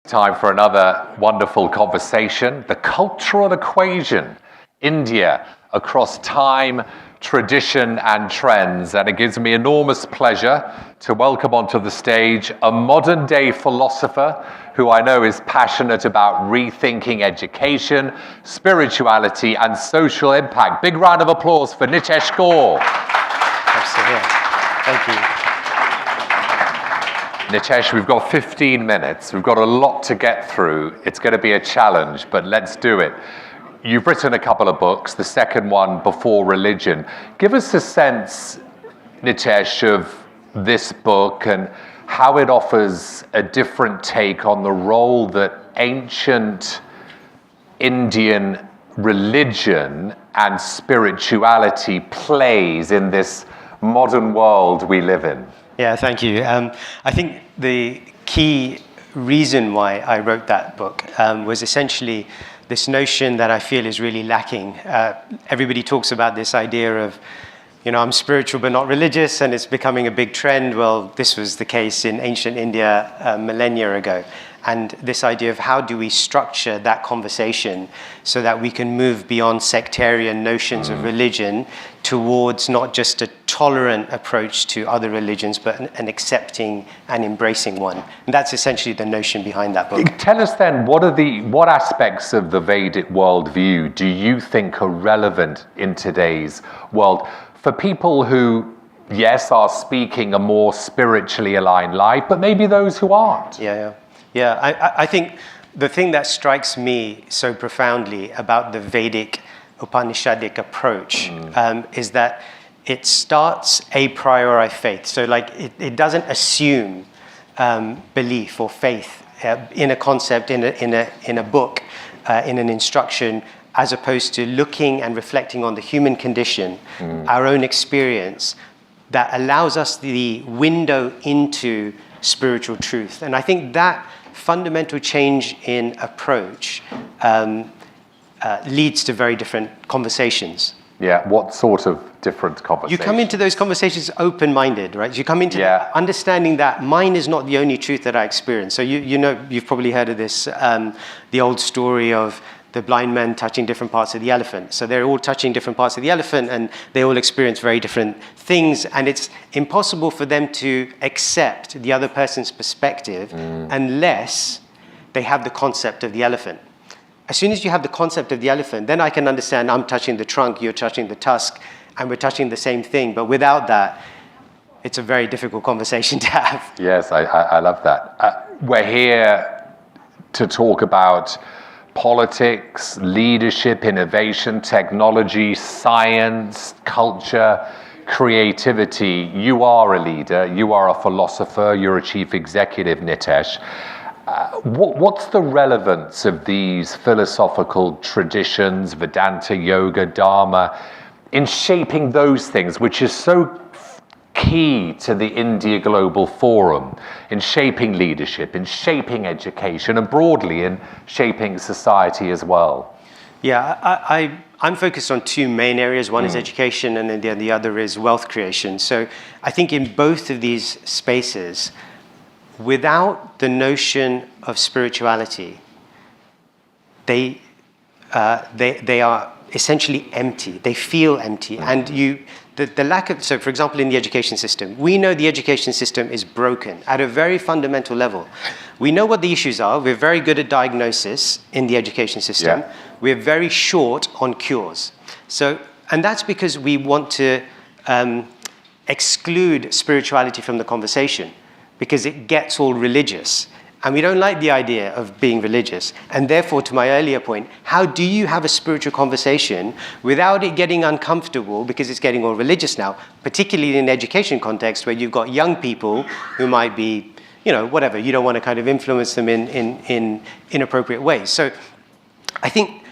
Time for another wonderful conversation. The cultural equation, India across time, tradition and trends. And it gives me enormous pleasure to welcome onto the stage a modern day philosopher who I know is passionate about rethinking education, spirituality and social impact. Big round of applause for Nitesh Gore. Thank you. Nitesh, we've got 15 minutes. We've got a lot to get through. It's going to be a challenge, but let's do it. You've written a couple of books, the second one, Before Religion. Give us a sense, Nitesh, of this book and how it offers a different take on the role that ancient Indian religion and spirituality plays in this modern world we live in. Yeah, thank you. I think the key reason why I wrote that book was essentially this notion that I feel is really lacking. Everybody talks about this idea of, I'm spiritual but not religious, and it's becoming a big trend. Well, this was the case in ancient India millennia ago. And this idea of how do we structure that conversation so that we can move beyond sectarian notions of religion towards not just a tolerant approach to other religions, but an accepting and embracing one. And that's essentially the notion behind that book. Tell us then, what aspects of the Vedic worldview do you think are relevant in today's world for people who, yes, are speaking a more spiritually aligned life, but maybe those who aren't? Yeah, I think the thing that strikes me so profoundly about the Vedic Upanishadic approach is that it starts a priori faith. So it doesn't assume belief or faith in a concept, in a book, in an instruction, as opposed to looking and reflecting on the human condition, our own experience, that allows us the window into spiritual truth. And I think that fundamental change in approach leads to very different conversations. Yeah, what sort of different conversations? You come into those conversations open-minded, right? You come into understanding that mine is not the only truth that I experience. So you've probably heard of this, the old story of the blind man touching different parts of the elephant. So they're all touching different parts of the elephant and they all experience very different things, and it's impossible for them to accept the other person's perspective unless they have the concept of the elephant. As soon as you have the concept of the elephant, then I can understand I'm touching the trunk, you're touching the tusk, and we're touching the same thing. But without that, it's a very difficult conversation to have. Yes, I love that. We're here to talk about politics, leadership, innovation, technology, science, culture, creativity. You are a leader, you are a philosopher, you're a chief executive, Nitesh. What's the relevance of these philosophical traditions, Vedanta, yoga, Dharma, in shaping those things, which is so key to the India Global Forum, in shaping leadership, in shaping education, and broadly in shaping society as well? Yeah, I'm focused on two main areas. One is education, and then the other is wealth creation. So I think in both of these spaces, without the notion of spirituality, they are essentially empty. They feel empty, and the lack of, so for example, in the education system, we know the education system is broken at a very fundamental level. We know what the issues are. We're very good at diagnosis in the education system. Yeah. We're very short on cures. So, and that's because we want to exclude spirituality from the conversation, because it gets all religious. And we don't like the idea of being religious. And therefore, to my earlier point, how do you have a spiritual conversation without it getting uncomfortable, because it's getting all religious now, particularly in an education context where you've got young people who might be, whatever, you don't want to kind of influence them in inappropriate ways. So I think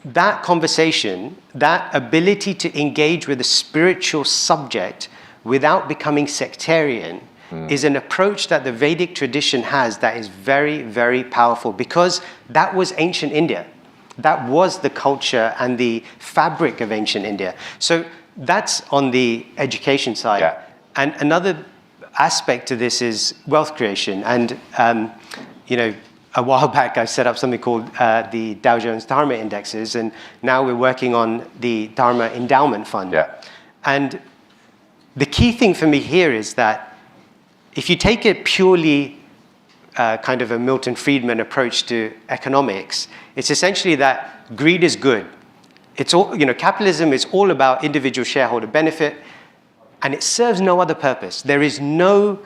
that conversation, that ability to engage with a spiritual subject without becoming sectarian, is an approach that the Vedic tradition has that is very, very powerful, because that was ancient India. That was the culture and the fabric of ancient India. So that's on the education side. Yeah. And another aspect to this is wealth creation. And, a while back, I set up something called the Dow Jones Dharma Indexes, and now we're working on the Dharma Endowment Fund. Yeah. And the key thing for me here is that if you take a purely kind of a Milton Friedman approach to economics, it's essentially that greed is good. It's all, capitalism is all about individual shareholder benefit, and it serves no other purpose. There is no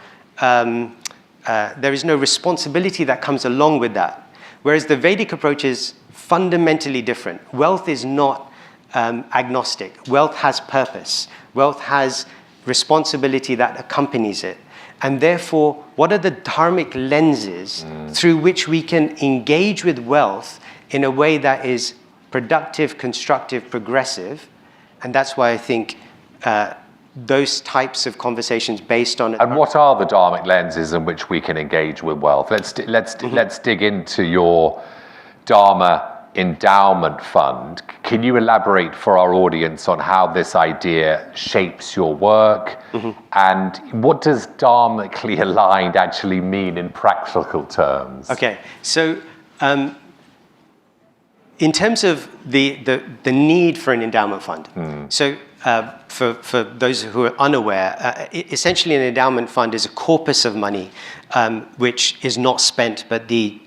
responsibility that comes along with that. Whereas the Vedic approach is fundamentally different. Wealth is not agnostic. Wealth has purpose. Wealth has responsibility that accompanies it. And therefore, what are the dharmic lenses through which we can engage with wealth in a way that is productive, constructive, progressive? And that's why I think those types of conversations based on... And what are the dharmic lenses in which we can engage with wealth? Let's dig into your Dharma Endowment Fund. Can you elaborate for our audience on how this idea shapes your work? And what does dharmically aligned actually mean in practical terms? Okay, so in terms of the need for an endowment fund, so for those who are unaware, essentially an endowment fund is a corpus of money which is not spent, but the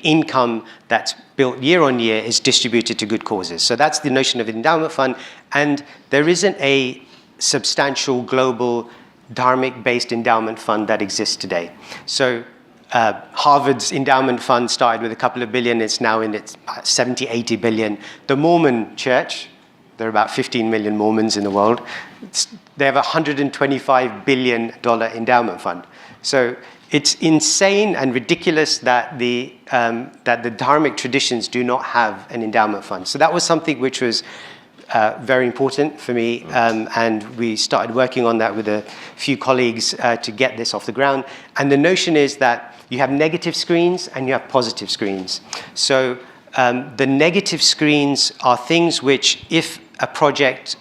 income that's built year on year is distributed to good causes. So that's the notion of endowment fund, and there isn't a substantial global dharmic-based endowment fund that exists today. So Harvard's endowment fund started with a couple of billion. It's now in its 70, 80 billion. The Mormon church, there are about 15 million Mormons in the world. They have a $125 billion endowment fund. So it's insane and ridiculous that the dharmic traditions do not have an endowment fund. So that was something which was very important for me, and we started working on that with a few colleagues to get this off the ground. And the notion is that you have negative screens and you have positive screens. So the negative screens are things which, if a project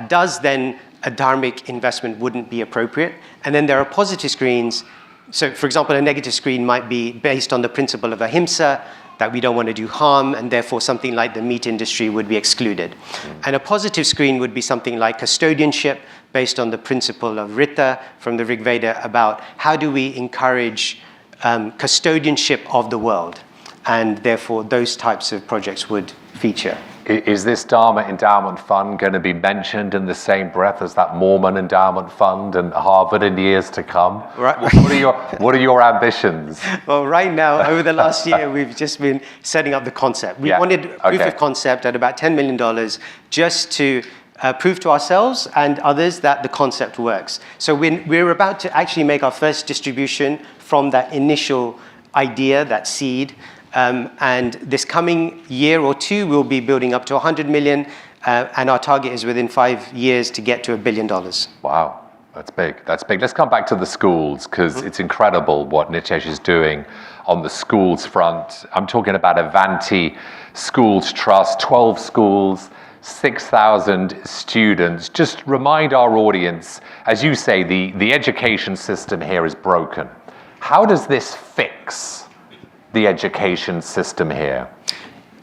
does, then a dharmic investment wouldn't be appropriate. And then there are positive screens. So, for example, a negative screen might be based on the principle of ahimsa, that we don't want to do harm, and therefore something like the meat industry would be excluded. And a positive screen would be something like custodianship, based on the principle of Rita from the Rig Veda, about how do we encourage custodianship of the world. And therefore, those types of projects would feature. Is this Dharma Endowment Fund going to be mentioned in the same breath as that Mormon Endowment Fund and Harvard in years to come? Right. What are your ambitions? Well, right now, over the last year, we've just been setting up the concept. We wanted proof of concept at about $10 million just to prove to ourselves and others that the concept works. So we're about to actually make our first distribution from that initial idea, that seed. And this coming year or two, we'll be building up to 100 million, and our target is within 5 years to get to $1 billion. Wow, that's big. That's big. Let's come back to the schools, because it's incredible what Nitesh is doing on the schools front. I'm talking about Avanti Schools Trust, 12 schools, 6,000 students. Just remind our audience, as you say, the education system here is broken. How does this fix the education system here?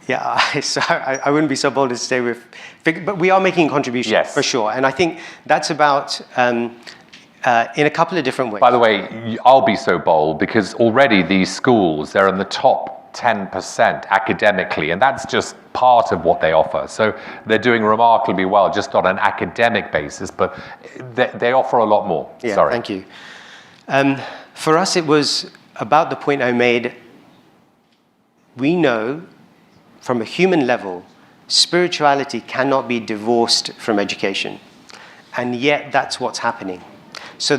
Yeah, so I wouldn't be so bold as to say but we are making contributions, for sure. And I think that's about in a couple of different ways. By the way, I'll be so bold because already these schools, they're in the top 10% academically, and that's just part of what they offer. So they're doing remarkably well just on an academic basis, but they offer a lot more. Yeah, Sorry. Thank you. For us, it was about the point I made. We know from a human level, spirituality cannot be divorced from education. And yet that's what's happening. So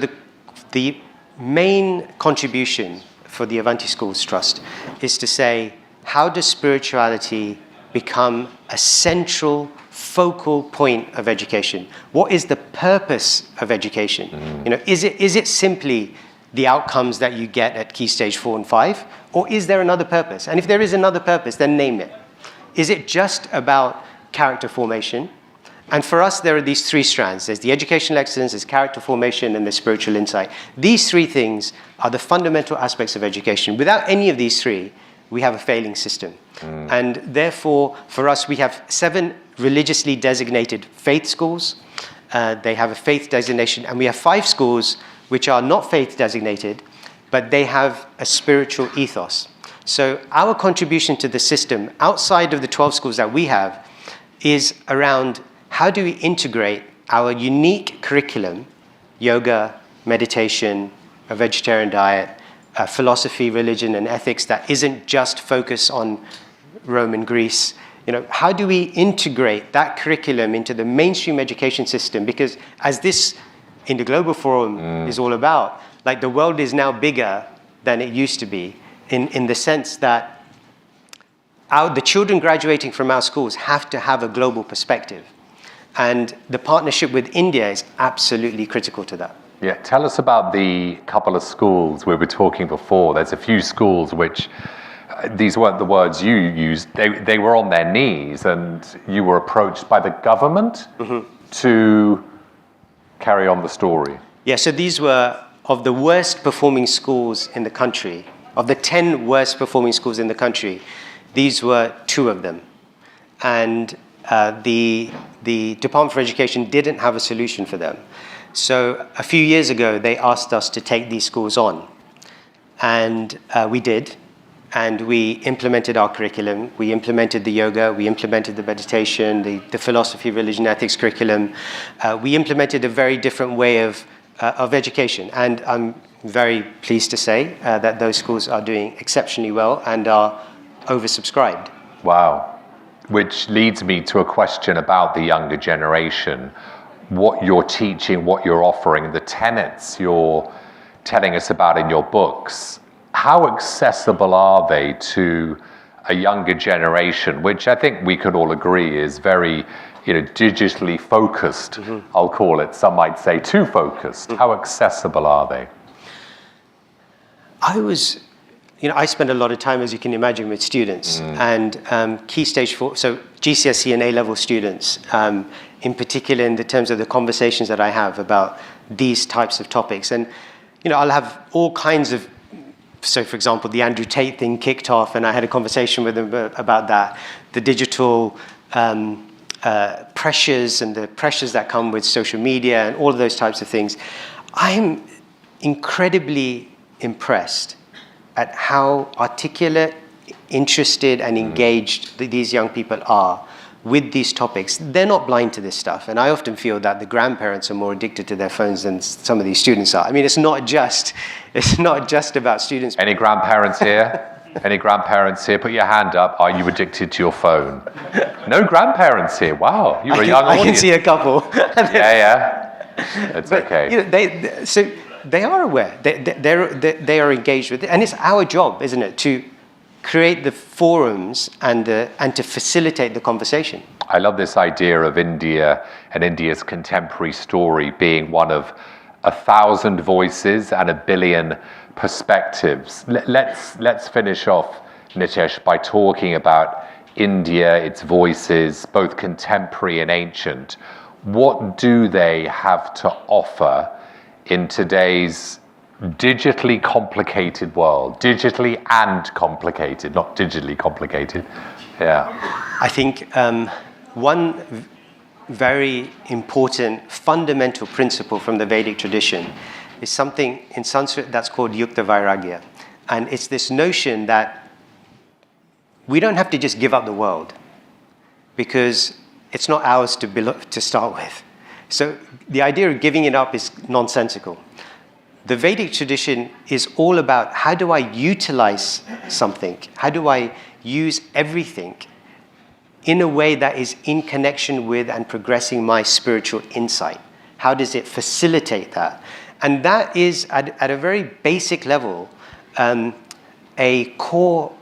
the main contribution for the Avanti Schools Trust is to say, how does spirituality become a central focal point of education? What is the purpose of education? Is it simply the outcomes that you get at Key Stage 4 and 5? Or is there another purpose? And if there is another purpose, then name it. Is it just about character formation? And for us, there are these three strands. There's the educational excellence, there's character formation, and there's spiritual insight. These three things are the fundamental aspects of education. Without any of these three, we have a failing system. And therefore, for us, we have 7 religiously designated faith schools. They have a faith designation, and we have 5 schools which are not faith designated, but they have a spiritual ethos. So our contribution to the system, outside of the 12 schools that we have, is around how do we integrate our unique curriculum, yoga, meditation, a vegetarian diet, philosophy, religion, and ethics that isn't just focused on Rome and Greece. How do we integrate that curriculum into the mainstream education system? Because as this in the Global Forum is all about, like, the world is now bigger than it used to be, in the sense that the children graduating from our schools have to have a global perspective. And the partnership with India is absolutely critical to that. Yeah, tell us about the couple of schools we were talking before. There's a few schools which, these weren't the words you used, they were on their knees, and you were approached by the government to carry on the story. Yeah, so these were of the worst performing schools in the country. Of the 10 worst performing schools in the country, these were 2 of them. And the Department for Education didn't have a solution for them. So a few years ago, they asked us to take these schools on. And we did. And we implemented our curriculum. We implemented the yoga. We implemented the meditation, the philosophy, religion, ethics curriculum. We implemented a very different way of education. And I'm very pleased to say that those schools are doing exceptionally well and are oversubscribed. Wow. Which leads me to a question about the younger generation. What you're teaching, what you're offering, the tenets you're telling us about in your books, how accessible are they to a younger generation, which I think we could all agree is very, digitally focused, I'll call it. Some might say too focused. How accessible are they? I spend a lot of time, as you can imagine, with students, and key stage 4, so GCSE and A-level students, in particular in the terms of the conversations that I have about these types of topics. And, I'll have all kinds of, so for example, the Andrew Tate thing kicked off, and I had a conversation with them about that, the digital pressures and the pressures that come with social media and all of those types of things. I'm incredibly impressed at how articulate, interested, and engaged these young people are with these topics. They're not blind to this stuff, and I often feel that the grandparents are more addicted to their phones than some of these students are. I mean, it's not just about students. Any grandparents here? Any grandparents here? Put your hand up. Are you addicted to your phone? No grandparents here. Wow, you're a young audience. I can see a couple. Yeah. It's okay. They are aware. They are engaged with it, and it's our job, isn't it, to create the forums and to facilitate the conversation. I love this idea of India and India's contemporary story being one of 1,000 voices and 1 billion perspectives. Let's finish off, Nitesh, by talking about India, its voices, both contemporary and ancient. What do they have to offer in today's digitally complicated world? Digitally and complicated, not digitally complicated. Yeah. I think one very important fundamental principle from the Vedic tradition is something in Sanskrit that's called Yukta Vairagya. And it's this notion that we don't have to just give up the world because it's not ours to start with. So the idea of giving it up is nonsensical. The Vedic tradition is all about how do I utilize something? How do I use everything in a way that is in connection with and progressing my spiritual insight? How does it facilitate that? And that is, at a very basic level, a core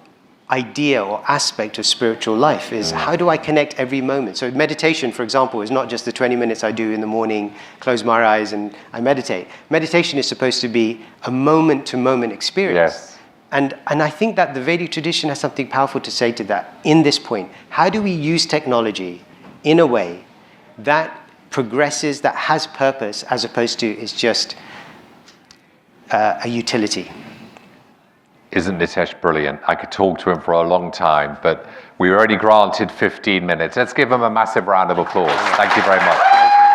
idea or aspect of spiritual life is how do I connect every moment? So meditation, for example, is not just the 20 minutes I do in the morning, close my eyes and I meditate. Meditation is supposed to be a moment-to-moment experience. Yes. And I think that the Vedic tradition has something powerful to say to that in this point. How do we use technology in a way that progresses, that has purpose, as opposed to is just a utility. Isn't Nitesh brilliant? I could talk to him for a long time, but we were only granted 15 minutes. Let's give him a massive round of applause. Thank you very much.